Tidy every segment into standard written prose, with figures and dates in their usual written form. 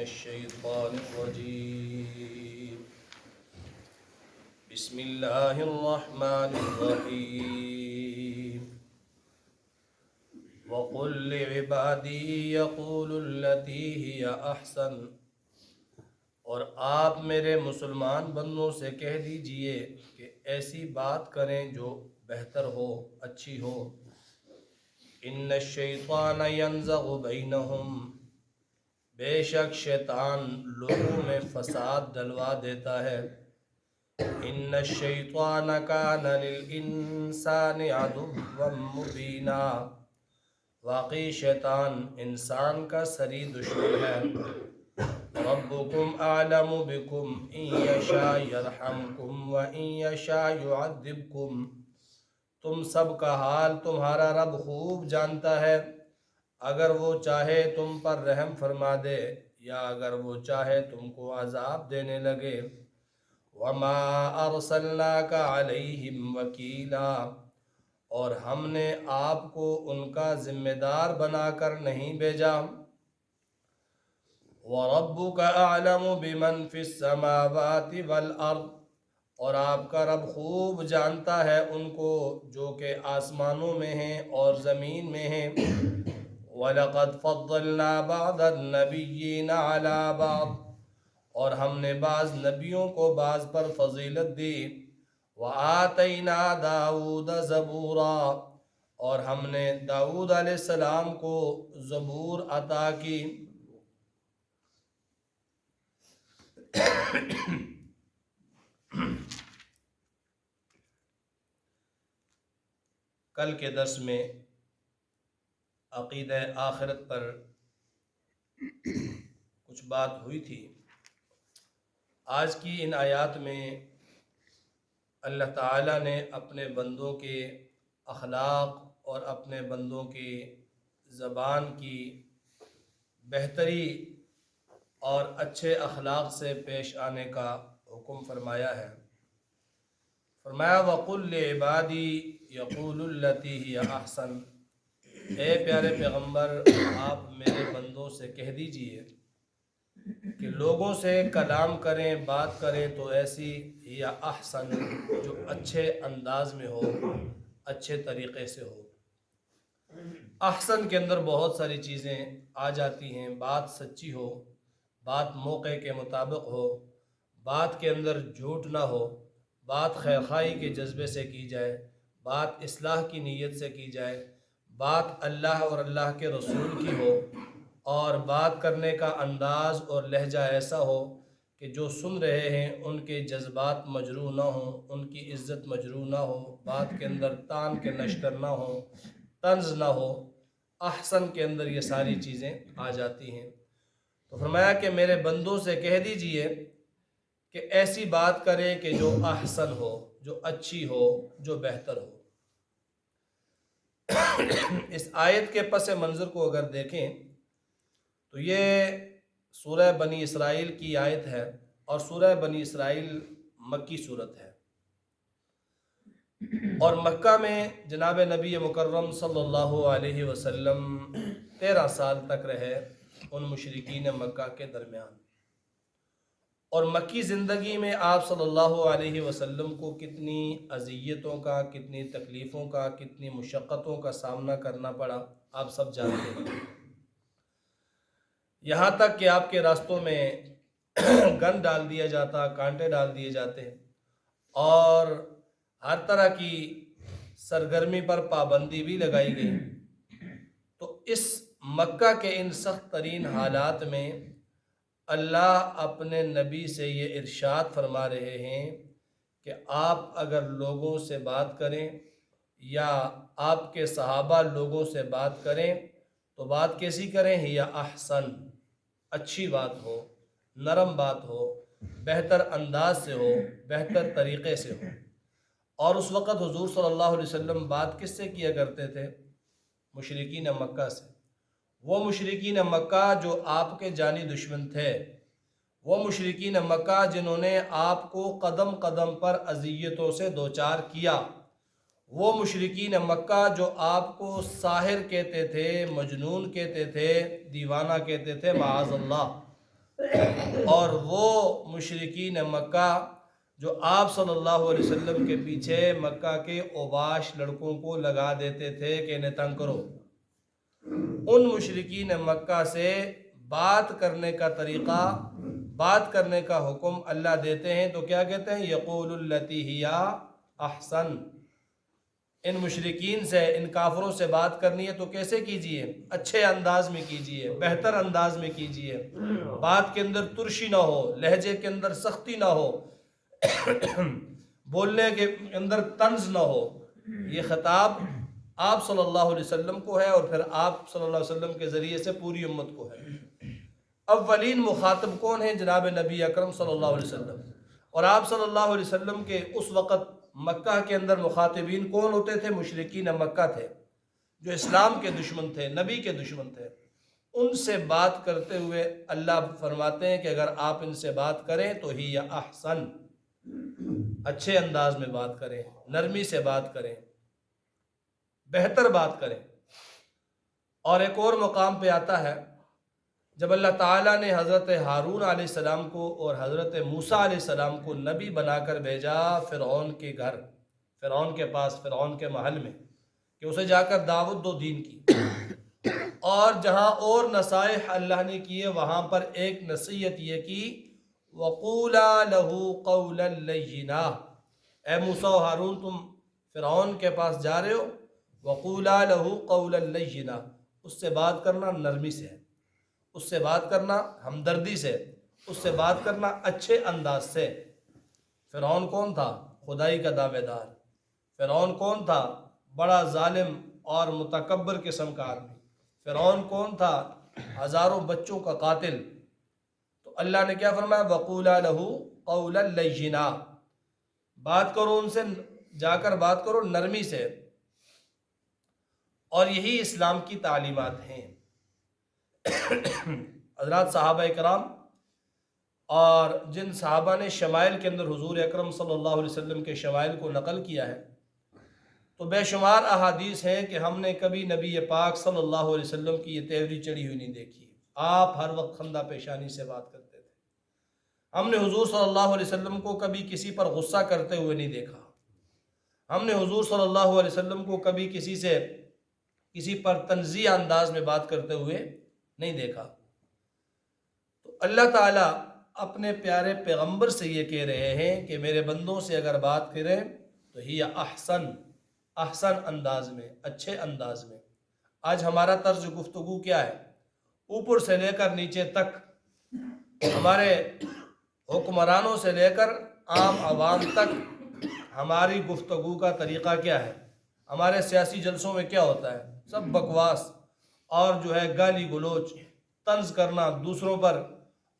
الشيطان الرجيم بسم الله الرحمن الرحيم وقل لعبادي يقولوا التي هي أحسن، اور آپ میرے مسلمان بندوں سے کہہ دیجئے کہ ایسی بات کریں جو بہتر ہو، اچھی ہو۔ ان الشیطان ینزغ بینہم، بے شک شیطان لوگوں میں فساد ڈلوا دیتا ہے۔ ان الشیطان کان للانسان عدوا مبینا، واقعی شیطان انسان کا سری دشمن ہے۔ ربکم اعلم بکم ان یشاء یرحمکم وان یشاء یعذبکم، تم سب کا حال تمہارا رب خوب جانتا ہے، اگر وہ چاہے تم پر رحم فرما دے یا اگر وہ چاہے تم کو عذاب دینے لگے۔ وما ارسلناک علیہم وکیلا، اور ہم نے آپ کو ان کا ذمہ دار بنا کر نہیں بھیجا۔ وَرَبُّكَ أَعْلَمُ بِمَنْ فِي السَّمَاوَاتِ وَالْأَرْضِ، اور آپ کا رب خوب جانتا ہے ان کو جو کہ آسمانوں میں ہیں اور زمین میں ہیں۔ وَلَقَدْ فَضَّلْنَا بَعْضَ النَّبِيِّينَ عَلَى بَعْضٍ، اور ہم نے بعض نبیوں کو بعض پر فضیلت دی۔ وَآتَيْنَا دَاوُودَ زَبُورًا، اور ہم نے داؤد علیہ السلام کو زبور عطا کی۔ کل کے درس میں عقیدہ آخرت پر کچھ بات ہوئی تھی۔ آج کی ان آیات میں اللہ تعالیٰ نے اپنے بندوں کے اخلاق اور اپنے بندوں کی زبان کی بہتری اور اچھے اخلاق سے پیش آنے کا حکم فرمایا ہے۔ فرمایا وَقُلْ لِعِبَادِي يَقُولُوا الَّتِي هِيَ أَحْسَنُ، اے پیارے پیغمبر آپ میرے بندوں سے کہہ دیجئے کہ لوگوں سے کلام کریں، بات کریں تو ایسی یا احسن جو اچھے انداز میں ہو، اچھے طریقے سے ہو۔ احسن کے اندر بہت ساری چیزیں آ جاتی ہیں، بات سچی ہو، بات موقع کے مطابق ہو، بات کے اندر جھوٹ نہ ہو، بات خیرخواہی کے جذبے سے کی جائے، بات اصلاح کی نیت سے کی جائے، بات اللہ اور اللہ کے رسول کی ہو، اور بات کرنے کا انداز اور لہجہ ایسا ہو کہ جو سن رہے ہیں ان کے جذبات مجروح نہ ہوں، ان کی عزت مجروح نہ ہو، بات کے اندر تان کے نشتر نہ ہو، طنز نہ ہو۔ احسن کے اندر یہ ساری چیزیں آ جاتی ہیں۔ تو فرمایا کہ میرے بندوں سے کہہ دیجئے کہ ایسی بات کریں کہ جو احسن ہو، جو اچھی ہو، جو بہتر ہو۔ اس آیت کے پس منظر کو اگر دیکھیں تو یہ سورہ بنی اسرائیل کی آیت ہے، اور سورہ بنی اسرائیل مکی صورت ہے، اور مکہ میں جناب نبی مکرم صلی اللہ علیہ وسلم 13 سال تک رہے ان مشرکین مکہ کے درمیان، اور مکی زندگی میں آپ صلی اللہ علیہ وسلم کو کتنی اذیتوں کا، کتنی تکلیفوں کا، کتنی مشقتوں کا سامنا کرنا پڑا، آپ سب جانتے ہیں۔ یہاں تک کہ آپ کے راستوں میں گن ڈال دیا جاتا، کانٹے ڈال دیے جاتے ہیں، اور ہر طرح کی سرگرمی پر پابندی بھی لگائی گئی۔ تو اس مکہ کے ان سخت ترین حالات میں اللہ اپنے نبی سے یہ ارشاد فرما رہے ہیں کہ آپ اگر لوگوں سے بات کریں یا آپ کے صحابہ لوگوں سے بات کریں تو بات کیسی کریں؟ یا احسن، اچھی بات ہو، نرم بات ہو، بہتر انداز سے ہو، بہتر طریقے سے ہو۔ اور اس وقت حضور صلی اللہ علیہ وسلم بات کس سے کیا کرتے تھے؟ مشرکین مکہ سے۔ وہ مشرکین مکہ جو آپ کے جانی دشمن تھے، وہ مشرکین مکہ جنہوں نے آپ کو قدم قدم پر اذیتوں سے دوچار کیا، وہ مشرکین مکہ جو آپ کو ساحر کہتے تھے، مجنون کہتے تھے، دیوانہ کہتے تھے، معاذ اللہ۔ اور وہ مشرکین مکہ جو آپ صلی اللہ علیہ وسلم کے پیچھے مکہ کے اوباش لڑکوں کو لگا دیتے تھے کہ انہیں تنگ کرو، ان مشرکین مکہ سے بات کرنے کا طریقہ، بات کرنے کا حکم اللہ دیتے ہیں تو کیا کہتے ہیں؟ یقول التی ہی احسن۔ ان مشرکین سے، ان کافروں سے بات کرنی ہے تو کیسے کیجئے؟ اچھے انداز میں کیجئے، بہتر انداز میں کیجئے، بات کے اندر ترشی نہ ہو، لہجے کے اندر سختی نہ ہو، بولنے کے اندر طنز نہ ہو۔ یہ خطاب آپ صلی اللہ علیہ وسلم کو ہے، اور پھر آپ صلی اللہ علیہ وسلم کے ذریعے سے پوری امت کو ہے۔ اولین مخاطب کون ہیں؟ جناب نبی اکرم صلی اللہ علیہ وسلم۔ اور آپ صلی اللہ علیہ وسلم کے اس وقت مکہ کے اندر مخاطبین کون ہوتے تھے؟ مشرکین مکہ تھے، جو اسلام کے دشمن تھے، نبی کے دشمن تھے۔ ان سے بات کرتے ہوئے اللہ فرماتے ہیں کہ اگر آپ ان سے بات کریں تو ہی یا احسن، اچھے انداز میں بات کریں، نرمی سے بات کریں، بہتر بات کریں۔ اور ایک اور مقام پہ آتا ہے جب اللہ تعالیٰ نے حضرت ہارون علیہ السلام کو اور حضرت موسیٰ علیہ السلام کو نبی بنا کر بھیجا فرعون کے گھر، فرعون کے پاس، فرعون کے محل میں، کہ اسے جا کر دعوت دو دین کی۔ اور جہاں اور نصائح اللہ نے کیے، وہاں پر ایک نصیحت یہ کی، وَقُولَا لَهُ قَوْلًا لَيِّنًا، اے موسیٰ و ہارون تم فرعون کے پاس جا رہے ہو، وَقُولَا لَهُ قَوْلًا لَيِّنًا، اس سے بات کرنا نرمی سے، اس سے بات کرنا ہمدردی سے، اس سے بات کرنا اچھے انداز سے۔ فرعون کون تھا؟ خدائی کا دعوے دار۔ فرعون کون تھا؟ بڑا ظالم اور متکبر قسم کا آدمی۔ فرعون کون تھا؟ ہزاروں بچوں کا قاتل۔ تو اللہ نے کیا فرمایا؟ وَقُولَا لَهُ قَوْلًا لَيِّنًا، بات کرو ان سے، جا کر بات کرو نرمی سے۔ اور یہی اسلام کی تعلیمات ہیں۔ حضرات صحابہ کرام، اور جن صحابہ نے شمائل کے اندر حضور اکرم صلی اللہ علیہ وسلم کے شمائل کو نقل کیا ہے، تو بے شمار احادیث ہیں کہ ہم نے کبھی نبی پاک صلی اللہ علیہ وسلم کی یہ تیوری چڑھی ہوئی نہیں دیکھی۔ آپ ہر وقت خندہ پیشانی سے بات کرتے تھے۔ ہم نے حضور صلی اللہ علیہ وسلم کو کبھی کسی پر غصہ کرتے ہوئے نہیں دیکھا۔ ہم نے حضور صلی اللہ علیہ وسلم کو کبھی کسی پر تنزیہ انداز میں بات کرتے ہوئے نہیں دیکھا۔ تو اللہ تعالیٰ اپنے پیارے پیغمبر سے یہ کہہ رہے ہیں کہ میرے بندوں سے اگر بات کریں تو ہی احسن انداز میں، اچھے انداز میں۔ آج ہمارا طرز گفتگو کیا ہے؟ اوپر سے لے کر نیچے تک، ہمارے حکمرانوں سے لے کر عام عوام تک ہماری گفتگو کا طریقہ کیا ہے؟ ہمارے سیاسی جلسوں میں کیا ہوتا ہے؟ سب بکواس اور جو ہے گالی گلوچ، طنز کرنا دوسروں پر،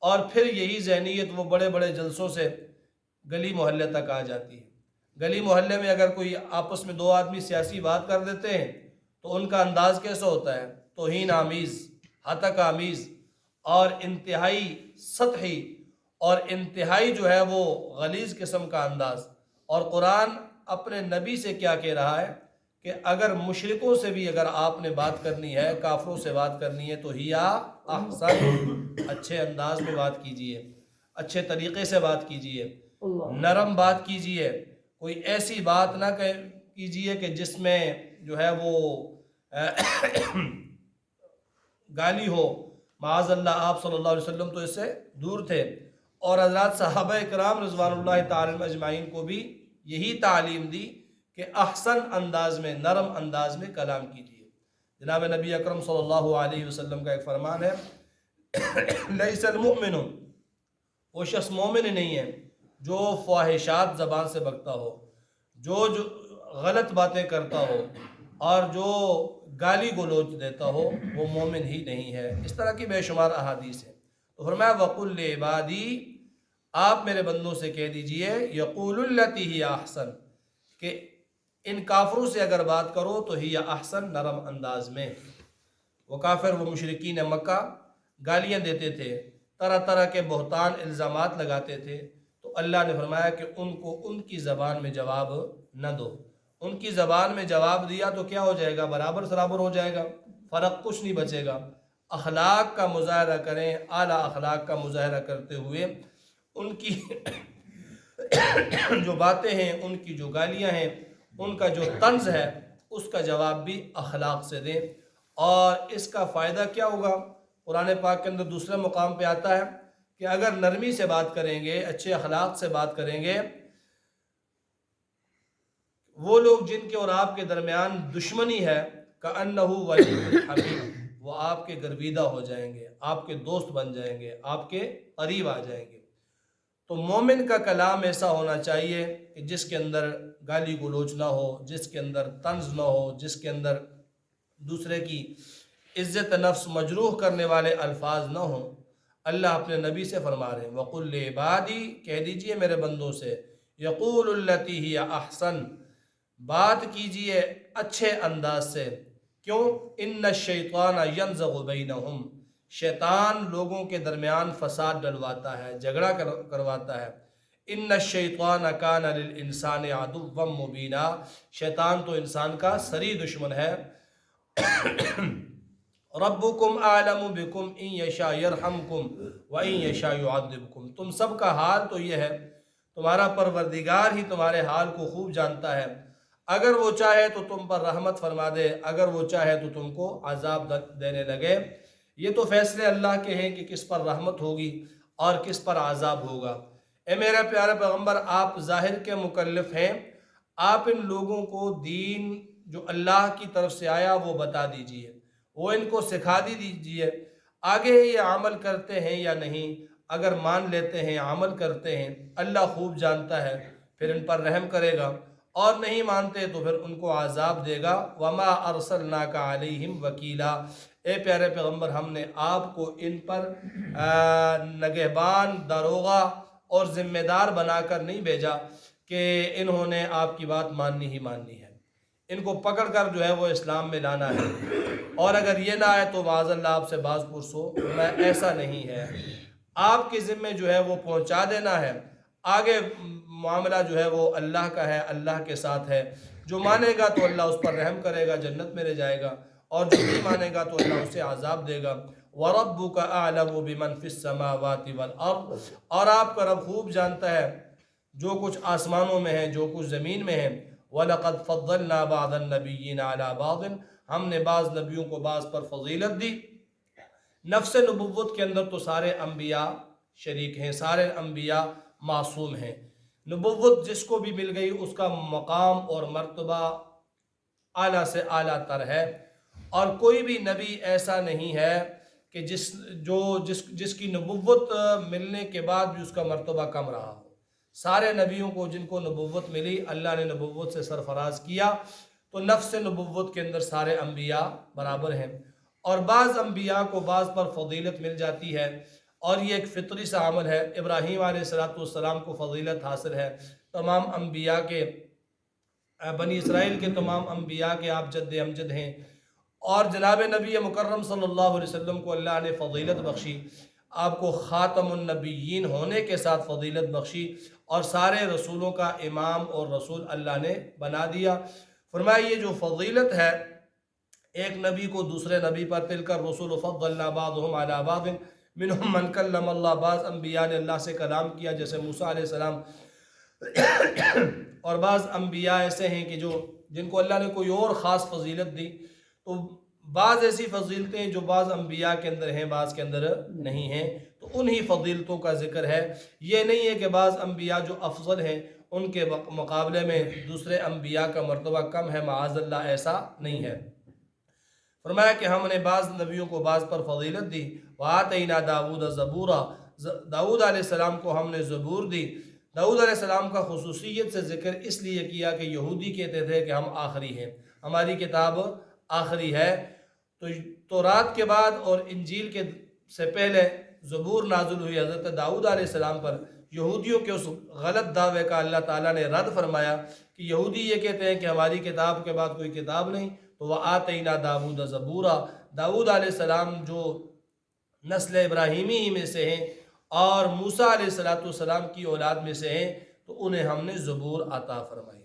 اور پھر یہی ذہنیت وہ بڑے بڑے جلسوں سے گلی محلے تک آ جاتی ہے۔ گلی محلے میں اگر کوئی آپس میں دو آدمی سیاسی بات کر دیتے ہیں تو ان کا انداز کیسا ہوتا ہے؟ توہین آمیز، ہتک آمیز، اور انتہائی سطحی، اور انتہائی جو ہے وہ غلیظ قسم کا انداز۔ اور قرآن اپنے نبی سے کیا کہہ رہا ہے کہ اگر مشرکوں سے بھی اگر آپ نے بات کرنی ہے، کافروں سے بات کرنی ہے، تو ہیا احسن، اچھے انداز میں بات کیجئے، اچھے طریقے سے بات کیجئے، نرم بات کیجئے۔ کوئی ایسی بات نہ کیجئے کہ جس میں جو ہے وہ گالی ہو۔ معاذ اللہ، آپ صلی اللہ علیہ وسلم تو اس سے دور تھے۔ اور حضرات صحابہ کرام رضوان اللہ تعالی اجمعین کو بھی یہی تعلیم دی کہ احسن انداز میں، نرم انداز میں کلام کیجیے۔ جناب نبی اکرم صلی اللہ علیہ وسلم کا ایک فرمان ہے، لیس المؤمن، وہ شخص مومن نہیں ہے جو فواہشات زبان سے بکتا ہو، جو غلط باتیں کرتا ہو، اور جو گالی گلوچ دیتا ہو، وہ مومن ہی نہیں ہے۔ اس طرح کی بے شمار احادیث ہیں۔ تو فرمایا وَقُلْ لِعِبَادِي، آپ میرے بندوں سے کہہ دیجئے، یقول التی ہی احسن، کہ ان کافروں سے اگر بات کرو تو ہی احسن، نرم انداز میں۔ وہ کافر، وہ مشرکین مکہ گالیاں دیتے تھے، طرح طرح کے بہتان الزامات لگاتے تھے، تو اللہ نے فرمایا کہ ان کو ان کی زبان میں جواب نہ دو۔ ان کی زبان میں جواب دیا تو کیا ہو جائے گا؟ برابر سرابر ہو جائے گا، فرق کچھ نہیں بچے گا۔ اخلاق کا مظاہرہ کریں، اعلیٰ اخلاق کا مظاہرہ کرتے ہوئے ان کی جو باتیں ہیں، ان کی جو گالیاں ہیں، ان کا جو طنز ہے، اس کا جواب بھی اخلاق سے دیں۔ اور اس کا فائدہ کیا ہوگا؟ قرآن پاک کے اندر دوسرے مقام پہ آتا ہے کہ اگر نرمی سے بات کریں گے، اچھے اخلاق سے بات کریں گے، وہ لوگ جن کے اور آپ کے درمیان دشمنی ہے، کأنہ ولی حمیم، وہ آپ کے گرویدہ ہو جائیں گے، آپ کے دوست بن جائیں گے، آپ کے قریب آ جائیں گے۔ تو مومن کا کلام ایسا ہونا چاہیے کہ جس کے اندر گالی گلوچ نہ ہو، جس کے اندر طنز نہ ہو، جس کے اندر دوسرے کی عزت نفس مجروح کرنے والے الفاظ نہ ہوں۔ اللہ اپنے نبی سے فرما رہے ہیں وَقُلْ لِعِبَادِي، کہہ دیجئے میرے بندوں سے، يَقُولُ الَّتِي هِيَ أَحْسَنُ، بات کیجئے اچھے انداز سے۔ کیوں؟ إِنَّ الشَّيْطَانَ يَنزَغُ بَيْنَهُمْ، شیطان لوگوں کے درمیان فساد ڈلواتا ہے، جھگڑا کرواتا ہے۔ إِنَّ الشَّيْطَانَ كَانَ لِلْإِنسَانِ عَدُوًّا مُبِينًا، شیطان تو انسان کا سری دشمن ہے۔ ربکم اعلم بکم ان یشاء یرحمکم وان یشاء یعذبکم، تم سب کا حال تو یہ ہے، تمہارا پروردگار ہی تمہارے حال کو خوب جانتا ہے، اگر وہ چاہے تو تم پر رحمت فرما دے، اگر وہ چاہے تو تم کو عذاب دینے لگے۔ یہ تو فیصلے اللہ کے ہیں کہ کس پر رحمت ہوگی اور کس پر عذاب ہوگا۔ اے میرے پیارے پیغمبر، آپ ظاہر کے مکلف ہیں، آپ ان لوگوں کو دین جو اللہ کی طرف سے آیا وہ بتا دیجئے، وہ ان کو سکھا دیجئے، آگے یہ عمل کرتے ہیں یا نہیں، اگر مان لیتے ہیں، عمل کرتے ہیں، اللہ خوب جانتا ہے، پھر ان پر رحم کرے گا، اور نہیں مانتے تو پھر ان کو عذاب دے گا۔ وَمَا أَرْسَلْنَاكَ عَلَيْهِمْ وَكِيلًا، اے پیارے پیغمبر، ہم نے آپ کو ان پر نگہبان، داروغہ اور ذمہ دار بنا کر نہیں بھیجا کہ انہوں نے آپ کی بات ماننی ہی ماننی ہے، ان کو پکڑ کر جو ہے وہ اسلام میں لانا ہے، اور اگر یہ نہ آئے تو معاذ اللہ آپ سے باز پرسو، میں ایسا نہیں ہے۔ آپ کے ذمے جو ہے وہ پہنچا دینا ہے، آگے معاملہ جو ہے وہ اللہ کا ہے، اللہ کے ساتھ ہے، جو مانے گا تو اللہ اس پر رحم کرے گا، جنت میں لے جائے گا، اور جو نہیں مانے گا تو اللہ اسے عذاب دے گا۔ وَرَبُّكَ أَعْلَمُ بِمَنْ فِي السَّمَاوَاتِ وَالْأَرْضِ، اور آپ کا رب خوب جانتا ہے جو کچھ آسمانوں میں ہے، جو کچھ زمین میں ہے۔ وَلَقَدْ فَضَّلْنَا بَعْضَ النَّبِيِّينَ عَلَى بَعْضٍ، ہم نے بعض نبیوں کو بعض پر فضیلت دی۔ نفس نبوت کے اندر تو سارے انبیاء شریک ہیں، سارے انبیاء معصوم ہیں، نبوت جس کو بھی مل گئی اس کا مقام اور مرتبہ اعلیٰ سے اعلیٰ تر ہے، اور کوئی بھی نبی ایسا نہیں ہے کہ جس کی نبوت ملنے کے بعد بھی اس کا مرتبہ کم رہا ہو۔ سارے نبیوں کو جن کو نبوت ملی، اللہ نے نبوت سے سرفراز کیا، تو نفس نبوت کے اندر سارے انبیاء برابر ہیں، اور بعض انبیاء کو بعض پر فضیلت مل جاتی ہے، اور یہ ایک فطری سا عمل ہے۔ ابراہیم علیہ السلام کو فضیلت حاصل ہے، تمام انبیاء کے، بنی اسرائیل کے تمام انبیاء کے آپ جد امجد ہیں، اور جناب نبی مکرم صلی اللہ علیہ وسلم کو اللہ نے فضیلت بخشی، آپ کو خاتم النبیین ہونے کے ساتھ فضیلت بخشی، اور سارے رسولوں کا امام اور رسول اللہ نے بنا دیا۔ فرمایا یہ جو فضیلت ہے ایک نبی کو دوسرے نبی پر، تلک الرسل فضلنا بعضهم علی بعض منہم من کلم اللہ، بعض انبیاء نے اللہ سے کلام کیا جیسے موسیٰ علیہ السلام، اور بعض انبیاء ایسے ہیں کہ جن کو اللہ نے کوئی اور خاص فضیلت دی، تو بعض ایسی فضیلتیں جو بعض انبیاء کے اندر ہیں بعض کے اندر نہیں ہیں، تو انہی فضیلتوں کا ذکر ہے۔ یہ نہیں ہے کہ بعض انبیاء جو افضل ہیں ان کے مقابلے میں دوسرے انبیاء کا مرتبہ کم ہے، معاذ اللہ ایسا نہیں ہے۔ فرمایا کہ ہم نے بعض نبیوں کو بعض پر فضیلت دی۔ وَآتَيْنَا دَاوُودَ زَبُورًا، داؤد علیہ السلام کو ہم نے زبور دی۔ داؤد علیہ السلام کا خصوصیت سے ذکر اس لیے کیا کہ یہودی کہتے تھے کہ ہم آخری ہیں، ہماری کتاب آخری ہے، تو تورات کے بعد اور انجیل کے سے پہلے زبور نازل ہوئی حضرت داؤد علیہ السلام پر۔ یہودیوں کے اس غلط دعوے کا اللہ تعالیٰ نے رد فرمایا کہ یہودی یہ کہتے ہیں کہ ہماری کتاب کے بعد کوئی کتاب نہیں، تو وَآتَيْنَا دَاوُودَ زَبُورًا، داؤد علیہ السلام جو نسل ابراہیمی ہی میں سے ہیں اور موسیٰ علیہ السلام کی اولاد میں سے ہیں، تو انہیں ہم نے زبور عطا فرمائی۔